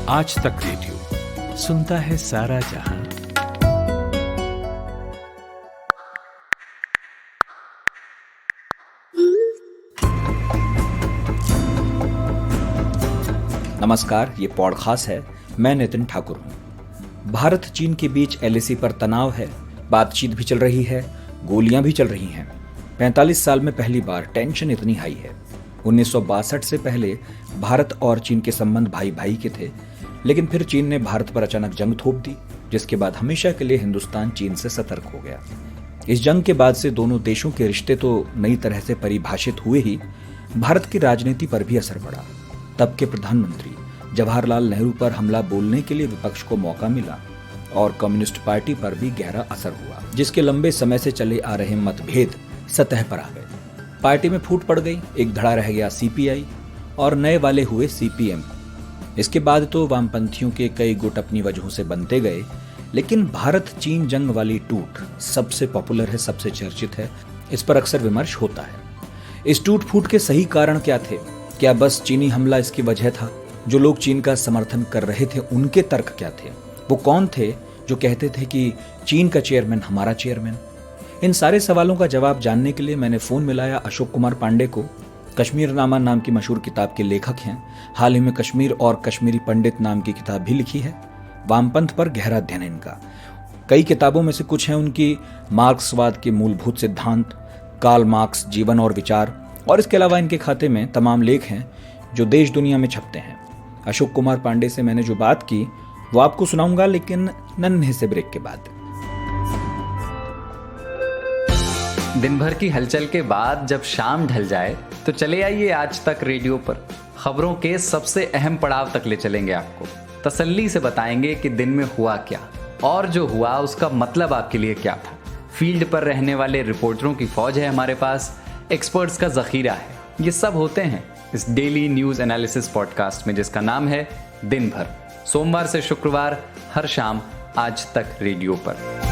आज तक रेडियो सुनता है सारा जहां। नमस्कार, ये पॉडकास्ट है। मैं नितिन ठाकुर हूँ। भारत चीन के बीच एलएसी पर तनाव है, बातचीत भी चल रही है, गोलियां भी चल रही हैं। 45 साल में पहली बार टेंशन इतनी हाई है। 1962 से पहले भारत और चीन के संबंध भाई भाई के थे, लेकिन फिर चीन ने भारत पर अचानक जंग थोप दी, जिसके बाद हमेशा के लिए हिंदुस्तान चीन से सतर्क हो गया। इस जंग के बाद से दोनों देशों के रिश्ते तो नई तरह से परिभाषित हुए ही, भारत की राजनीति पर भी असर पड़ा। तब के प्रधानमंत्री जवाहरलाल नेहरू पर हमला बोलने के लिए विपक्ष को मौका मिला और कम्युनिस्ट पार्टी पर भी गहरा असर हुआ, जिसके लंबे समय से चले आ रहे मतभेद सतह पर आ गए। पार्टी में फूट पड़ गई, एक धड़ा रह गया सीपीआई और नए वाले हुए सीपीएम। इसके बाद तो वामपंथियों के कई गुट अपनी वजहों से बनते गए, लेकिन भारत चीन जंग वाली टूट सबसे पॉपुलर है, सबसे चर्चित है। इस पर अक्सर विमर्श होता है। इस टूट फूट के सही कारण क्या थे? क्या बस चीनी हमला इसकी वजह था? जो लोग चीन का समर्थन कर रहे थे उनके तर्क क्या थे? वो कौन थे जो कहते थे कि चीन का चेयरमैन हमारा चेयरमैन? इन सारे सवालों का जवाब जानने के लिए मैंने फोन मिलाया अशोक कुमार पांडे को। कश्मीरनामा नाम की मशहूर किताब के लेखक हैं। हाल ही में कश्मीर और कश्मीरी पंडित नाम की किताब भी लिखी है। वामपंथ पर गहरा अध्ययन है इनका। कई किताबों में से कुछ हैं उनकी मार्क्सवाद के मूलभूत सिद्धांत, कार्ल मार्क्स जीवन और विचार, और इसके अलावा इनके खाते में तमाम लेख हैं जो देश दुनिया में छपते हैं। अशोक कुमार पांडे से मैंने जो बात की वो आपको सुनाऊंगा, लेकिन नन्हे से ब्रेक के बाद। दिन भर की हलचल के बाद जब शाम ढल जाए तो चले आइए आज तक रेडियो पर। खबरों के सबसे अहम पड़ाव तक ले चलेंगे आपको। तसल्ली से बताएंगे कि दिन में हुआ क्या और जो हुआ उसका मतलब आपके लिए क्या था। फील्ड पर रहने वाले रिपोर्टरों की फौज है हमारे पास, एक्सपर्ट्स का जखीरा है। ये सब होते हैं इस डेली न्यूज एनालिसिस पॉडकास्ट में, जिसका नाम है दिन भर। सोमवार से शुक्रवार हर शाम आज तक रेडियो पर।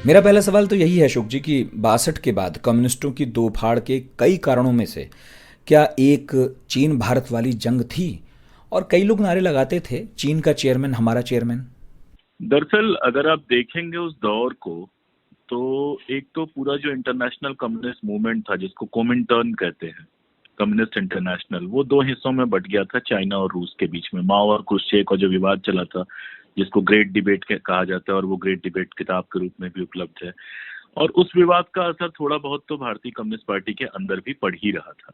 मेरा पहला सवाल तो यही है अशोक जी कि 62 के बाद कम्युनिस्टों की दो फाड़ के कई कारणों में से क्या एक चीन भारत वाली जंग थी? और कई लोग नारे लगाते थे चीन का चेयरमैन हमारा चेयरमैन। दरअसल अगर आप देखेंगे उस दौर को, तो एक तो पूरा जो इंटरनेशनल कम्युनिस्ट मूवमेंट था, जिसको कोमिंटर्न कहते हैं, कम्युनिस्ट इंटरनेशनल, वो दो हिस्सों में बट गया था, चाइना और रूस के बीच में। माओ और क्रुश्चेव का जो विवाद चला था, जिसको ग्रेट डिबेट कहा जाता है, और वो ग्रेट डिबेट किताब के रूप में भी उपलब्ध है। और उस विवाद का असर थोड़ा बहुत तो भारतीय कम्युनिस्ट पार्टी के अंदर भी पड़ ही रहा था।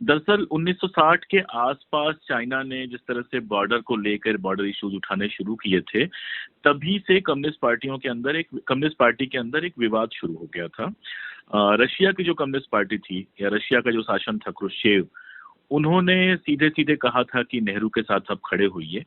दरअसल 1960 के आसपास चाइना ने जिस तरह से बॉर्डर को लेकर बॉर्डर इश्यूज उठाने शुरू किए थे, तभी से कम्युनिस्ट पार्टी के अंदर एक विवाद शुरू हो गया था। रशिया की जो कम्युनिस्ट पार्टी थी, या रशिया का जो शासन था क्रुश्चेव, उन्होंने सीधे सीधे कहा था कि नेहरू के साथ आप खड़े होइए।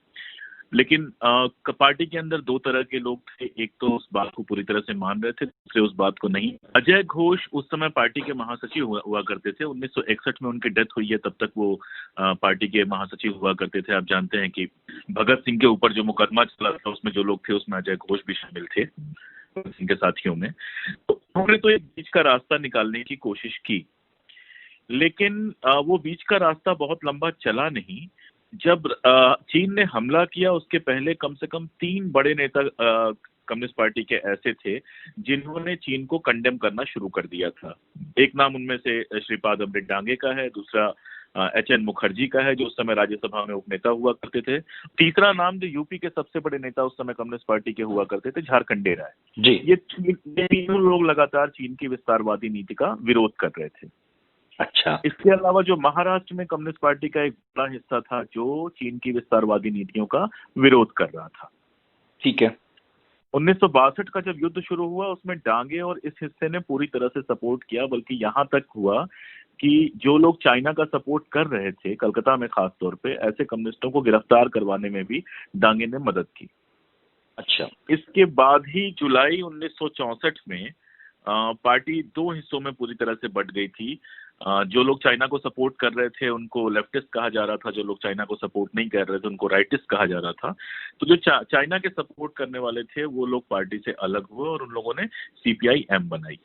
लेकिन पार्टी के अंदर दो तरह के लोग थे। एक तो उस बात को पूरी तरह से मान रहे थे, दूसरे उस बात को नहीं। अजय घोष उस समय पार्टी के महासचिव हुआ करते थे। 1961 में उनकी डेथ हुई है, तब तक वो पार्टी के महासचिव हुआ करते थे। आप जानते हैं कि भगत सिंह के ऊपर जो मुकदमा चला था, उसमें जो लोग थे उसमें अजय घोष भी शामिल थे, भगत सिंह के साथियों में। तो उन्होंने तो एक बीच का रास्ता निकालने की कोशिश की, लेकिन वो बीच का रास्ता बहुत लंबा चला नहीं। जब चीन ने हमला किया, उसके पहले कम से कम 3 बड़े नेता कम्युनिस्ट पार्टी के ऐसे थे जिन्होंने चीन को कंडेम करना शुरू कर दिया था। एक नाम उनमें से श्रीपाद अमृत डांगे का है, दूसरा एच.एन. मुखर्जी का है, जो उस समय राज्यसभा में उपनेता हुआ करते थे। तीसरा नाम जो यूपी के सबसे बड़े नेता उस समय कम्युनिस्ट पार्टी के हुआ करते थे, झारखंडे राय जी। ये तीनों लोग लगातार चीन की विस्तारवादी नीति का विरोध कर रहे थे। अच्छा, इसके अलावा जो महाराष्ट्र में कम्युनिस्ट पार्टी का एक बड़ा हिस्सा था जो चीन की विस्तारवादी नीतियों का विरोध कर रहा था। ठीक है। 1962 का जब युद्ध शुरू हुआ, उसमें डांगे और इस हिस्से ने पूरी तरह से सपोर्ट किया, बल्कि यहाँ तक हुआ कि जो लोग चाइना का सपोर्ट कर रहे थे, कलकत्ता में खास तौर पे, ऐसे कम्युनिस्टों को गिरफ्तार करवाने में भी डांगे ने मदद की। अच्छा, इसके बाद ही जुलाई 1964 में पार्टी दो हिस्सों में पूरी तरह से बट गई थी। जो लोग चाइना को सपोर्ट कर रहे थे उनको लेफ्टिस्ट कहा जा रहा था, जो लोग चाइना को सपोर्ट नहीं कर रहे थे उनको राइटिस्ट कहा जा रहा था। तो जो चाइना के सपोर्ट करने वाले थे वो लोग पार्टी से अलग हुए और उन लोगों ने सीपीआई-एम बनाई।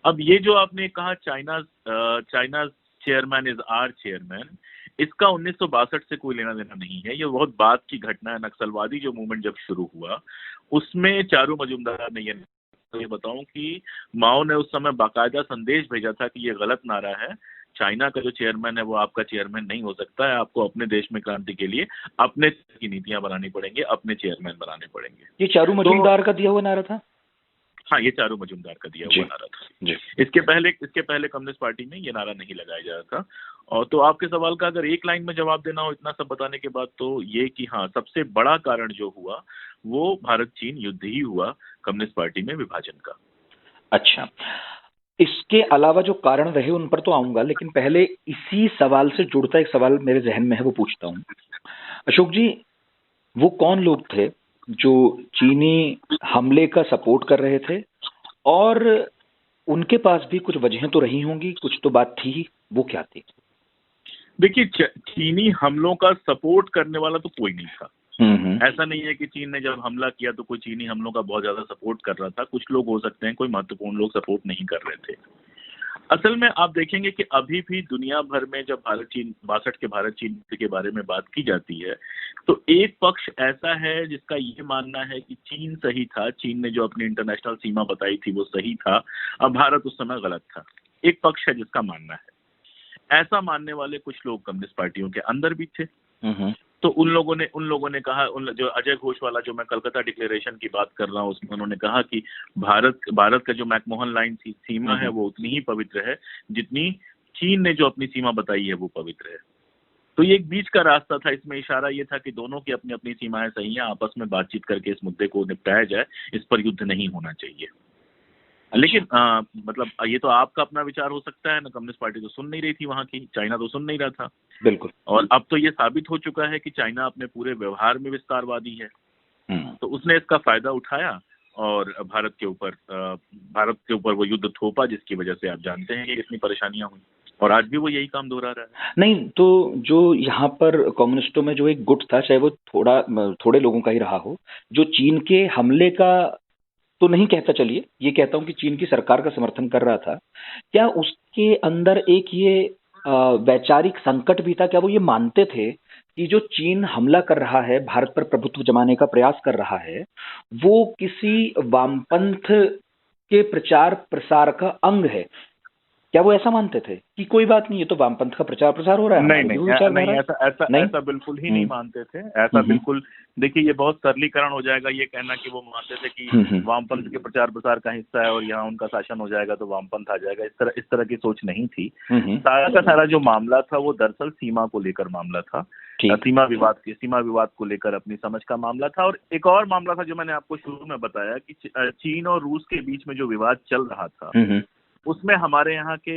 अब ये जो आपने कहा China chairman is our chairman, इसका 1962 से कोई लेना देना नहीं है। ये बहुत बाद की घटना है। नक्सलवादी जो मूवमेंट जब शुरू हुआ उसमें चारू मजूमदार ने ये बताऊं कि माओ ने उस समय बाकायदा संदेश भेजा था कि ये गलत नारा है, चाइना का जो चेयरमैन है वो आपका चेयरमैन नहीं हो सकता है, आपको अपने देश में क्रांति के लिए अपने की नीतियां बनानी पड़ेंगी, अपने चेयरमैन बनाने पड़ेंगे। ये चारू मजूमदार का दिया हुआ नारा था? हाँ, ये चारू मजूमदार का दिया हुआ नारा था जी। इसके पहले कम्युनिस्ट पार्टी में ये नारा नहीं लगाया जा रहा था। और तो आपके सवाल का अगर एक लाइन में जवाब देना हो इतना सब बताने के बाद, तो ये कि हाँ, सबसे बड़ा कारण जो हुआ वो भारत चीन युद्ध ही हुआ कम्युनिस्ट पार्टी में विभाजन का। अच्छा, इसके अलावा जो कारण रहे उन पर तो आऊंगा, लेकिन पहले इसी सवाल से जुड़ता एक सवाल मेरे जहन में है, वो पूछता हूं। अशोक जी, वो कौन लोग थे जो चीनी हमले का सपोर्ट कर रहे थे, और उनके पास भी कुछ वजहें तो रही होंगी, कुछ तो बात थी ही, वो क्या थी? देखिए, चीनी हमलों का सपोर्ट करने वाला तो कोई नहीं था। ऐसा नहीं है कि चीन ने जब हमला किया तो कोई चीनी हमलों का बहुत ज्यादा सपोर्ट कर रहा था। कुछ लोग हो सकते हैं, कोई महत्वपूर्ण लोग सपोर्ट नहीं कर रहे थे। असल में आप देखेंगे कि अभी भी दुनिया भर में जब भारत चीन 62 के भारत चीन के बारे में बात की जाती है तो एक पक्ष ऐसा है जिसका ये मानना है कि चीन सही था, चीन ने जो अपनी इंटरनेशनल सीमा बताई थी वो सही था, अब भारत उस समय गलत था। एक पक्ष है जिसका मानना है। ऐसा मानने वाले कुछ लोग कम्युनिस्ट पार्टियों के अंदर भी थे। तो उन लोगों ने कहा, जो अजय घोष वाला जो मैं कलकत्ता डिक्लेरेशन की बात कर रहा हूँ उसमें उन्होंने कहा कि भारत का जो मैकमोहन लाइन सीमा है वो उतनी ही पवित्र है जितनी चीन ने जो अपनी सीमा बताई है वो पवित्र है। तो ये एक बीच का रास्ता था। इसमें इशारा ये था कि दोनों की अपनी अपनी सीमाएं सही हैं, आपस में बातचीत करके इस मुद्दे को निपटाया जाए, इस पर युद्ध नहीं होना चाहिए। लेकिन मतलब ये तो आपका अपना विचार हो सकता है ना, कम्युनिस्ट पार्टी तो सुन नहीं रही थी वहां की, चाइना तो सुन नहीं रहा था। बिल्कुल। और अब तो ये साबित हो चुका है कि चाइना अपने पूरे व्यवहार में विस्तारवादी है। तो उसने इसका फायदा उठाया और भारत के ऊपर वो युद्ध थोपा, जिसकी वजह से आप जानते हैं कि कितनी परेशानियां हुई, और आज भी वो यही काम दोहरा रहा है। नहीं, तो जो यहाँ पर कम्युनिस्टों में जो एक गुट था, चाहे वो थोड़े लोगों का ही रहा हो, जो चीन के हमले का तो नहीं कहता, चलिए ये कहता हूं कि चीन की सरकार का समर्थन कर रहा था, क्या उसके अंदर एक ये वैचारिक संकट भी था? क्या वो ये मानते थे कि जो चीन हमला कर रहा है, भारत पर प्रभुत्व जमाने का प्रयास कर रहा है, वो किसी वामपंथ के प्रचार प्रसार का अंग है? क्या वो ऐसा मानते थे कि कोई बात नहीं, ये तो वामपंथ का प्रचार प्रसार हो रहा है? नहीं, ऐसा बिल्कुल ही नहीं मानते थे। ऐसा बिल्कुल, देखिए ये बहुत सरलीकरण हो जाएगा ये कहना कि वो मानते थे कि वामपंथ के प्रचार प्रसार का हिस्सा है और यहाँ उनका शासन हो जाएगा तो वामपंथ आ जाएगा। इस तरह की सोच नहीं थी। सारा का सारा जो मामला था वो दरअसल सीमा को लेकर मामला था, सीमा विवाद को लेकर अपनी समझ का मामला था। और एक और मामला था जो मैंने आपको शुरू में बताया कि चीन और रूस के बीच में जो विवाद चल रहा था उसमें हमारे यहाँ के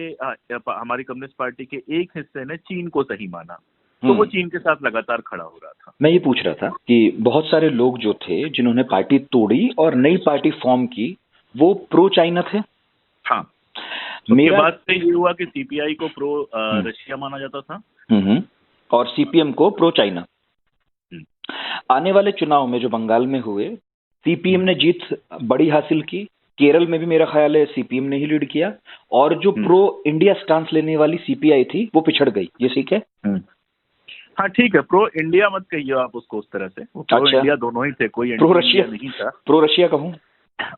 हमारी कम्युनिस्ट पार्टी के एक हिस्से ने चीन को सही माना, तो वो चीन के साथ लगातार खड़ा हो रहा था। मैं ये पूछ रहा था कि बहुत सारे लोग जो थे जिन्होंने पार्टी तोड़ी और नई पार्टी फॉर्म की, वो प्रो चाइना थे। हाँ, मेरा बात से ये हुआ कि सीपीआई को प्रो रशिया माना जाता था और सीपीएम को प्रो चाइना। आने वाले चुनाव में जो बंगाल में हुए, सीपीएम ने जीत बड़ी हासिल की, केरल में भी मेरा ख्याल है सीपीएम ने ही लीड किया, और जो प्रो इंडिया स्टांस लेने वाली सीपीआई थी वो पिछड़ गई। ये ठीक है? हाँ ठीक है, प्रो इंडिया मत कहिए आप उसको उस तरह से। प्रो इंडिया दोनों ही थे, कोई प्रो रशिया नहीं था। प्रो रशिया कहूँ,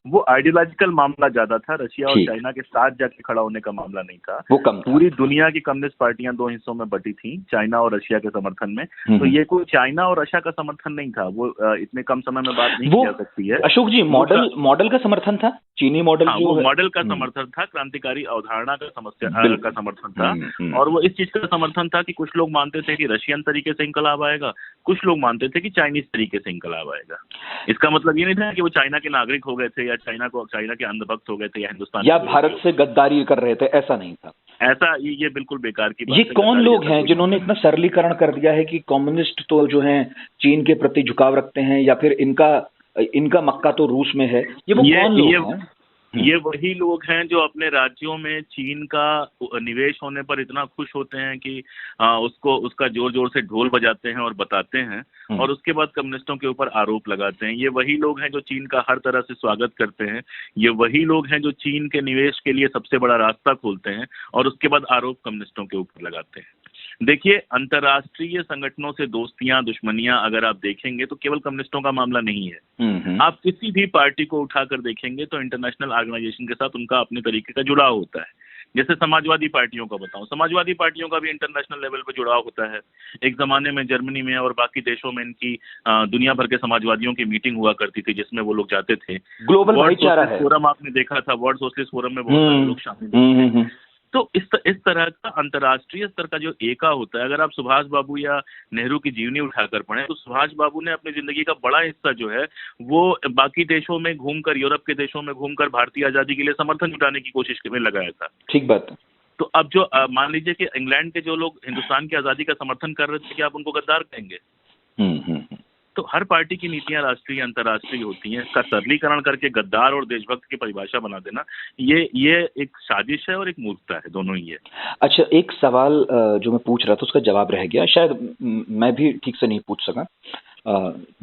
वो आइडियोलॉजिकल मामला ज्यादा था, रशिया और चाइना के साथ जाके खड़ा होने का मामला नहीं था। वो कम था। पूरी दुनिया की कम्युनिस्ट पार्टियां दो हिस्सों में बटी थी, चाइना और रशिया के समर्थन में। तो ये कोई चाइना और रशिया का समर्थन नहीं था, वो इतने कम समय में बात नहीं की जा सकती है। अशोक जी, मॉडल का समर्थन था, चीनी मॉडल। वो मॉडल का समर्थन था, क्रांतिकारी अवधारणा का समर्थन था। और वो इस चीज का समर्थन था कि कुछ लोग मानते थे कि रशियन तरीके से इंकलाब आएगा, कुछ लोग मानते थे कि चाइनीज तरीके से इंकलाब आएगा। इसका मतलब ये नहीं था कि वो चाइना के नागरिक हो गए थे या चाइना के अंधभक्त हो गए थे या हिंदुस्तान या भारत से गद्दारी कर रहे थे, ऐसा नहीं था। ऐसा ये बिल्कुल बेकार की बात है। ये कौन लोग हैं जिन्होंने इतना सरलीकरण कर दिया है कि कम्युनिस्ट तो जो हैं चीन के प्रति झुकाव रखते हैं, या फिर इनका मक्का तो रूस में है? ये वो कौन लोग हैं? ये वही लोग हैं जो अपने राज्यों में चीन का निवेश होने पर इतना खुश होते हैं कि उसका जोर जोर से ढोल बजाते हैं और बताते हैं, और उसके बाद कम्युनिस्टों के ऊपर आरोप लगाते हैं। ये वही लोग हैं जो चीन का हर तरह से स्वागत करते हैं। ये वही लोग हैं जो चीन के निवेश के लिए सबसे बड़ा रास्ता खोलते हैं और उसके बाद आरोप कम्युनिस्टों के ऊपर लगाते हैं। देखिए, अंतर्राष्ट्रीय संगठनों से दोस्तियां, दुश्मनियां अगर आप देखेंगे तो केवल कम्युनिस्टों का मामला नहीं है। आप किसी भी पार्टी को उठाकर देखेंगे तो इंटरनेशनल ऑर्गेनाइजेशन के साथ उनका अपने तरीके का जुड़ाव होता है। जैसे समाजवादी पार्टियों का बताऊं, समाजवादी पार्टियों का भी इंटरनेशनल लेवल पर जुड़ाव होता है। एक जमाने में जर्मनी में और बाकी देशों में इनकी दुनिया भर के समाजवादियों की मीटिंग हुआ करती थी, जिसमें वो लोग जाते थे। ग्लोबल भाईचारा है। फोरम आपने देखा था, वर्ल्ड सोशलिस्ट फोरम में बहुत सारे लोग शामिल थे। तो इस तरह का अंतर्राष्ट्रीय स्तर का जो एका होता है, अगर आप सुभाष बाबू या नेहरू की जीवनी उठाकर पढ़ें तो सुभाष बाबू ने अपनी जिंदगी का बड़ा हिस्सा जो है वो बाकी देशों में घूमकर, यूरोप के देशों में घूमकर भारतीय आजादी के लिए समर्थन जुटाने की कोशिश में लगाया था। ठीक बात है। तो अब जो मान लीजिए कि इंग्लैंड के जो लोग हिंदुस्तान की आजादी का समर्थन कर रहे थे, क्या आप उनको गद्दार कहेंगे? तो हर पार्टी की नीतियां राष्ट्रीय अंतर्राष्ट्रीय होती हैं। इसका सरलीकरण करके गद्दार और देशभक्त की परिभाषा बना देना, ये एक साजिश है और एक मूर्खता है, दोनों ही है। अच्छा, एक सवाल जो मैं पूछ रहा था उसका जवाब रह गया, शायद मैं भी ठीक से नहीं पूछ सका।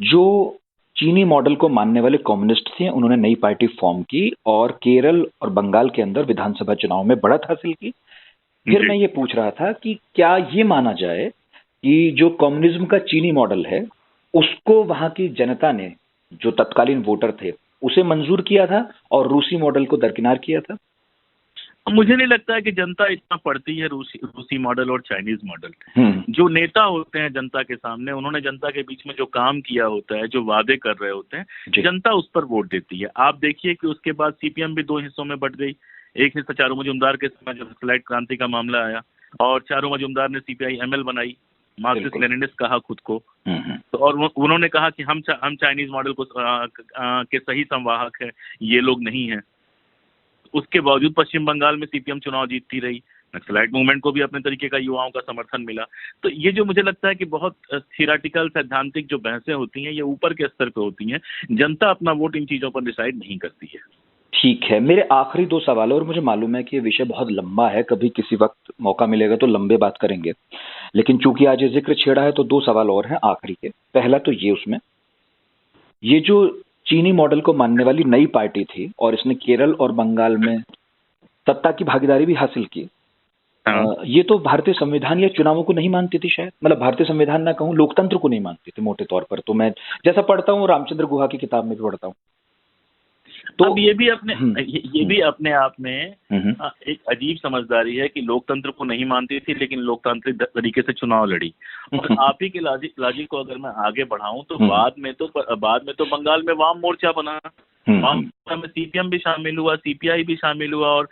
जो चीनी मॉडल को मानने वाले कम्युनिस्ट थे, उन्होंने नई पार्टी फॉर्म की और केरल और बंगाल के अंदर विधानसभा चुनाव में बढ़त हासिल की। फिर मैं ये पूछ रहा था कि क्या ये माना जाए कि जो कम्युनिज्म का चीनी मॉडल है उसको वहां की जनता ने, जो तत्कालीन वोटर थे, उसे मंजूर किया था और रूसी मॉडल को दरकिनार किया था? मुझे नहीं लगता है कि जनता इतना पढ़ती है रूसी मॉडल और चाइनीज मॉडल। जो नेता होते हैं जनता के सामने, उन्होंने जनता के बीच में जो काम किया होता है, जो वादे कर रहे होते हैं, जनता उस पर वोट देती है। आप देखिए कि उसके बाद सीपीएम भी दो हिस्सों में बट गई। एक हिस्सा चारू मजूमदार के समय जब स्लाइड क्रांति का मामला आया और चारू मजूमदार ने सीपीआई एमएल बनाई, मार्क्सिस्ट लेनिनिस्ट कहा खुद को। तो और उन्होंने कहा कि हम चाइनीज मॉडल को के सही संवाहक है, ये लोग नहीं है। उसके बावजूद पश्चिम बंगाल में सीपीएम चुनाव जीतती रही। नक्सलाइट मूवमेंट को भी अपने तरीके का युवाओं का समर्थन मिला। तो ये जो मुझे लगता है कि बहुत थियोरेटिकल सैद्धांतिक जो बहसें होती हैं, ये ऊपर के स्तर पे होती हैं। जनता अपना वोट इन चीजों पर डिसाइड नहीं करती है। ठीक है, मेरे आखिरी दो सवाल, और मुझे मालूम है कि ये विषय बहुत लंबा है, कभी किसी वक्त मौका मिलेगा तो लंबे बात करेंगे, लेकिन चूंकि आज ये जिक्र छेड़ा है तो दो सवाल और हैं आखिरी के। पहला तो ये, उसमें ये जो चीनी मॉडल को मानने वाली नई पार्टी थी और इसने केरल और बंगाल में सत्ता की भागीदारी भी हासिल की, ये तो भारतीय संविधान या चुनावों को नहीं मानती थी शायद, मतलब भारतीय संविधान ना कहूं, लोकतंत्र को नहीं मानती थी मोटे तौर पर। तो मैं जैसा पढ़ता हूँ, रामचंद्र गुहा की किताब में भी पढ़ता हूँ। तो अब ये भी अपने आप में एक अजीब समझदारी है कि लोकतंत्र को नहीं मानती थी लेकिन लोकतांत्रिक तरीके से चुनाव लड़ी। और आप ही के लॉजिक को अगर मैं आगे बढ़ाऊं तो बाद में तो बंगाल में वाम मोर्चा बना, वाम मोर्चा में सीपीएम भी शामिल हुआ, सीपीआई भी शामिल हुआ और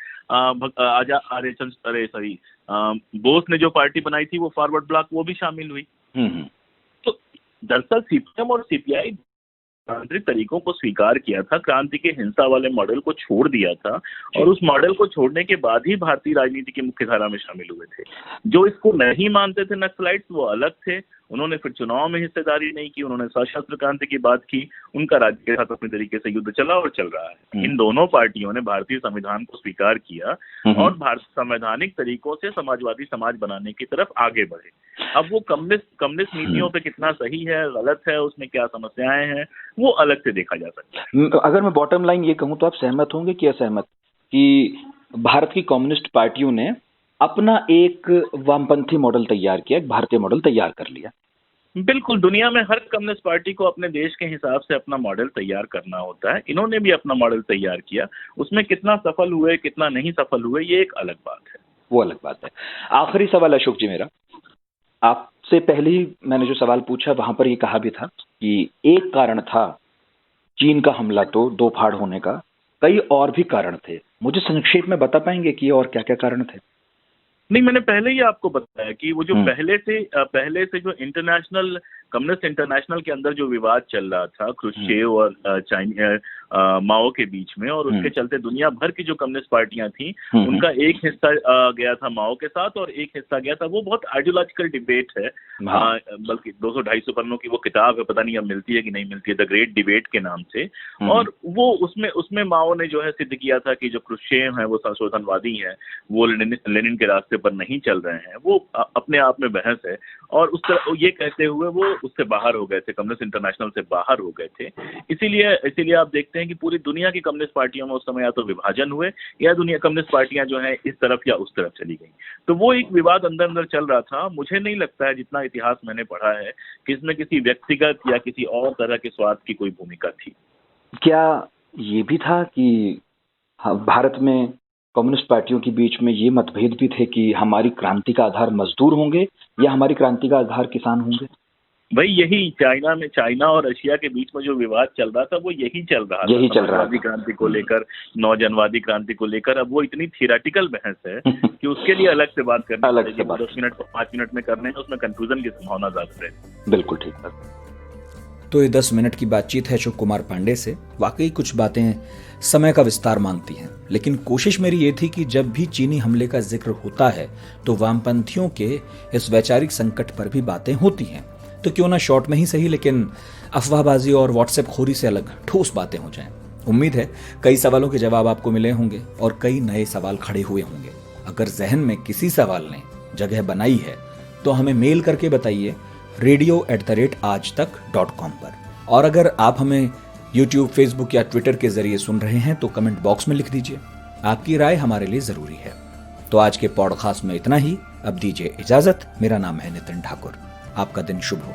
बोस ने जो पार्टी बनाई थी वो फॉरवर्ड ब्लॉक, वो भी शामिल हुई। तो दरअसल सीपीएम और सीपीआई तांत्रिक तरीकों को स्वीकार किया था, क्रांति के हिंसा वाले मॉडल को छोड़ दिया था और उस मॉडल को छोड़ने के बाद ही भारतीय राजनीति की मुख्य धारा में शामिल हुए थे। जो इसको नहीं मानते थे नक्सलाइट्स, वो अलग थे। उन्होंने फिर चुनाव में हिस्सेदारी नहीं की, उन्होंने सशस्त्र क्रांति की बात की, उनका राज्य के साथ अपने तरीके से युद्ध चला और चल रहा है। इन दोनों पार्टियों ने भारतीय संविधान को स्वीकार किया और भारत संवैधानिक तरीकों से समाजवादी समाज बनाने की तरफ आगे बढ़े। अब वो कम्युनिस्ट नीतियों पे कितना सही है, गलत है, उसमें क्या समस्याएं हैं, वो अलग से देखा जा सकता है। अगर मैं बॉटम लाइन ये कहूँ तो आप सहमत होंगे कि असहमत कि भारत की कम्युनिस्ट पार्टियों ने अपना एक वामपंथी मॉडल तैयार किया, एक भारतीय मॉडल तैयार कर लिया? बिल्कुल, दुनिया में हर कम्युनिस्ट पार्टी को अपने देश के हिसाब से अपना मॉडल तैयार करना होता है। इन्होंने भी अपना मॉडल तैयार किया, उसमें कितना सफल हुए कितना नहीं सफल हुए ये एक अलग बात है। वो अलग बात है। आखिरी सवाल अशोक जी मेरा, आपसे पहले ही मैंने जो सवाल पूछा वहां पर ये कहा भी था कि एक कारण था चीन का हमला तो दो फाड़ होने का, कई और भी कारण थे। मुझे संक्षेप में बता पाएंगे कि और क्या क्या कारण थे? नहीं, मैंने पहले ही आपको बताया कि वो जो पहले से जो इंटरनेशनल कम्युनिस्ट इंटरनेशनल के अंदर जो विवाद चल रहा था क्रुश्चेव और माओ के बीच में, और उसके चलते दुनिया भर की जो कम्युनिस्ट पार्टियां थी उनका एक हिस्सा गया था माओ के साथ और एक हिस्सा गया था, वो बहुत आइडियोलॉजिकल डिबेट है। बल्कि 200-250 पन्नों की वो किताब है, पता नहीं अब मिलती है कि नहीं मिलती है, द ग्रेट डिबेट के नाम से। और वो उसमें माओ ने जो है सिद्ध किया था कि जो क्रुश्चेव है वो संशोधनवादी है, वो लेनिन के रास्ते पर नहीं चल रहे हैं। वो अपने आप में बहस है और उस तरह ये कहते हुए वो उससे बाहर हो गए थे, कम्युनिस्ट इंटरनेशनल से बाहर हो गए थे। इसीलिए आप देखते हैं हैं कि पूरी दुनिया की कम्युनिस्ट पार्टियों में उस समय या तो विभाजन हुए या दुनिया कम्युनिस्ट पार्टियां जो हैं इस तरफ या उस तरफ चली गई। तो वो एक विवाद अंदर अंदर चल रहा था। मुझे नहीं लगता है, जितना इतिहास मैंने पढ़ा है, कि इसमें किसी व्यक्तिगत या किसी और तरह के स्वार्थ की कोई भूमिका थी। क्या ये भी था कि भारत में कम्युनिस्ट पार्टियों के बीच में ये मतभेद भी थे कि हमारी क्रांति का आधार मजदूर होंगे या हमारी क्रांति का आधार किसान होंगे? भाई यही चाइना और रशिया के बीच में जो विवाद चल रहा था वो यही चल रहा था, समाजवादी क्रांति को लेकर, नौजनवादी क्रांति को लेकर। अब वो इतनी थियरेटिकल बहस है कि उसके लिए अलग से बात करनी पड़ेगी। 10 मिनट 5 मिनट में करने हैं, उसमें कंफ्यूजन की संभावना ज्यादा है। बिल्कुल ठीक है। तो ये 10 मिनट की बातचीत है अशोक कुमार पांडे से। वाकई कुछ बातें समय का विस्तार मांगती हैं, लेकिन कोशिश मेरी ये थी कि जब भी चीनी हमले का जिक्र होता है तो वामपंथियों के इस वैचारिक संकट पर भी बातें होती हैं। तो क्यों ना शॉर्ट में ही सही, लेकिन अफवाहबाजी और व्हाट्सएप खोरी से अलग ठोस बातें हो जाएं। उम्मीद है कई सवालों के जवाब आपको मिले होंगे और कई नए सवाल खड़े हुए होंगे। अगर जहन में किसी सवाल ने जगह बनाई है तो हमें मेल करके बताइए radio@aajtak.com पर। और अगर आप हमें YouTube, Facebook या ट्विटर के जरिए सुन रहे हैं तो कमेंट बॉक्स में लिख दीजिए। आपकी राय हमारे लिए जरूरी है। तो आज के पॉडकास्ट में इतना ही। अब दीजिए इजाजत। मेरा नाम है नितिन ठाकुर। आपका दिन शुभ हो।